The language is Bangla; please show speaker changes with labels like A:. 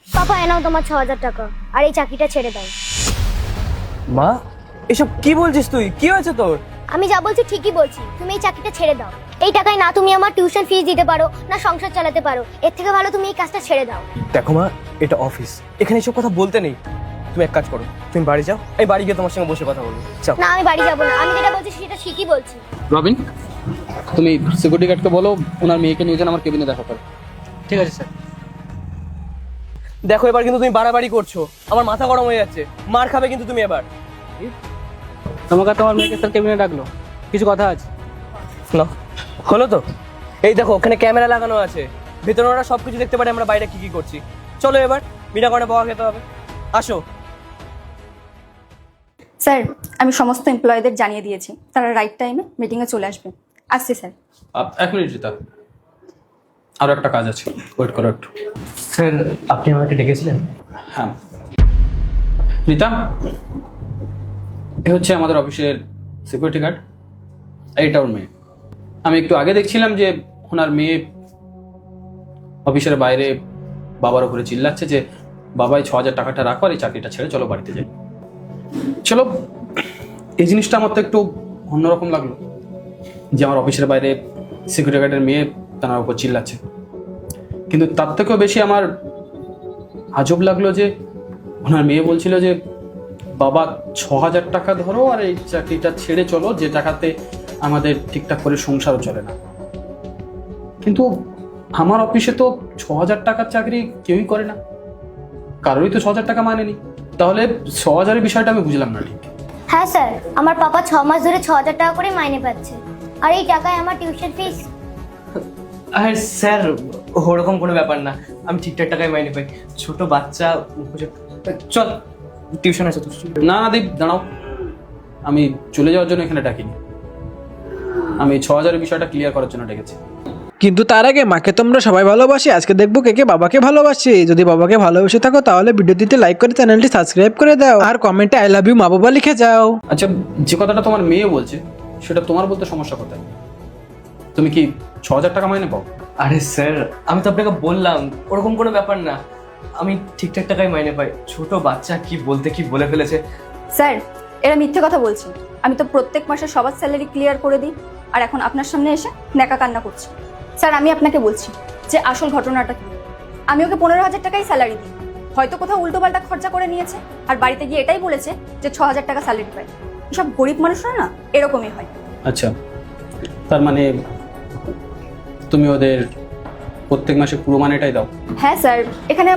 A: পাপা এনাও তোমার 6,000 টাকা, আর এই চাকরিটা ছেড়ে দাও।
B: মা, এসব কি বলছিস তুই? কি হয়েছে তোর?
A: আমি যা বলছি ঠিকই বলছি, তুমি এই চাকরিটা ছেড়ে দাও। এই টাকায় না তুমি আমার টিউশন ফিস দিতে পারো, না সংসার চালাতে পারো। এর থেকে ভালো তুমি এই কাজটা ছেড়ে দাও।
B: দেখো মা, এটা অফিস, এখানে এসব কথা বলতে নেই। তুমি এক কাজ করো, তুমি বাড়ি যাও, এই বাড়ি গিয়ে তোমার সঙ্গে বসে কথা বলবো। যাও।
A: না, আমি বাড়ি যাবো না। আমি যেটা বলছি সেটা ঠিকই বলছি।
C: রবিন, তুমি সিকিউরিটি গার্ডকে বলো ওনার মেয়েকে নিয়ে যান আমার কেবিনে দেখা করো।
B: ঠিক আছে স্যার। দেখো, এবার কিন্তু তুমি বাড়াবাড়ি করছো, আমার মাথা গরম হয়ে যাচ্ছে। মার খাবে কিন্তু তুমি এবার।
C: তোমাকে তোমার মেয়েকে স্যার কেবিনে ডাকলো, কিছু কথা আছে।
B: না, হলো তো। এই দেখো, ওখানে ক্যামেরা লাগানো আছে, ভেতরে ওরা সবকিছু দেখতে পারে আমরা বাইরে কি কি করছি। চলো এবার বিনা কারণে বকা খেতে হবে। আসো।
D: স্যার, আমি সমস্ত এমপ্লয়ীদের জানিয়ে দিয়েছি, তারা রাইট টাইমে মিটিংয়ে চলে আসবে। আসছি স্যার।
C: এক মিনিট রীতা, আরো একটা কাজ আছে, ওয়েট করো একটু।
B: স্যার, আপনি আমাকে ডেকেছিলেন?
C: হ্যাঁ রীতা, এ হচ্ছে আমাদের অফিসের সিকিউরিটি গার্ড, এইটা ওর মেয়ে। আমি একটু আগে দেখছিলাম যে ওনার মেয়ে অফিসের বাইরে বাবার উপরে চিল্লাচ্ছে যে বাবাই 6,000 টাকাটা রাখো আর এই চাকরিটা ছেড়ে চলো বাড়িতে যাই। চলো, এই জিনিসটা আমার তো একটু অন্যরকম লাগলো যে আমার অফিসের বাইরে সিকিউরিটি গার্ডের মেয়ে তার উপর চিল্লাচ্ছে। কিন্তু তার থেকেও বেশি আমার আজব লাগলো যে ওনার মেয়ে বলছিল যে বাবা 6,000 টাকা ধরো আর এই চাকরিটা ছেড়ে চলো, যে টাকাতে আমাদের ঠিকঠাক করে সংসারও চলে না। কিন্তু আমার অফিসে তো 6,000 টাকার চাকরি কেউই করে না, কারোরই তো 6,000 টাকা মানেনি। তাহলে 6,000-এর বিষয়টা আমি বুঝলাম না ঠিক।
A: হ্যাঁ স্যার, আমার পাপা 6 মাস ধরে 6,000 টাকা করে মাইনে পাচ্ছে, আর এই টাকায় আমার টিউশন ফিস।
B: আরে স্যার, ওরকম কোনো ব্যাপার না, আমি ঠিকঠাক টাকায় মাইনে পাই। ছোট বাচ্চা, চল টিউশন আছে তো।
C: না না দীপ, দাঁড়াও, আমি চলে যাওয়ার জন্য এখানে ডাকিনি, আমি 6,000-এর বিষয়টা ক্লিয়ার করার জন্য ডেকেছি।
E: কিন্তু তার আগে মাকে তোমরা সবাই ভালোবাসি, আজকে দেখবো কে কে বাবাকে ভালোবাসে। যদি বাবাকে ভালোবেসে থাকো তাহলে ভিডিওটিতে লাইক করে চ্যানেলটি সাবস্ক্রাইব করে দাও, আর কমেন্টে আই লাভ ইউ মা বাবা লিখে যাও।
C: আচ্ছা, যে কথাটা তোমার মেয়ে বলছে সেটা তোমার বলতে সমস্যা কোথায়? তুমি কি 6,000 টাকা মাইনে পাও?
B: আরে স্যার, আমি তো আপনাকে বললাম ওরকম কোনো ব্যাপার না, আমি ঠিকঠাক টাকায় মাইনে পাই। ছোট বাচ্চা কি বলতে কি বলে ফেলেছে।
D: স্যার, এরা মিথ্যে কথা বলছে। আমি তো প্রত্যেক মাসে সবার স্যালারি ক্লিয়ার করে দিই, আর এখন আপনার সামনে এসে ন্যাকা কান্না করছি। স্যার, আমি আপনাকে বলছি যে আসল ঘটনাটা কি। আমি ওকে 15,000 টাকাই স্যালারি দিই, হয়তো কোথাও উল্টোপাল্টা খরচা করে নিয়েছে, আর বাড়িতে গিয়ে এটাই বলেছে যে 6,000 টাকা স্যালারি পায়। এসব গরিব মানুষরা না এরকমই হয়।
C: আচ্ছা, তার মানে তুমি ওদের প্রত্যেক মাসে পুরো মানেটাই দাও?
D: হ্যাঁ স্যার, এখানে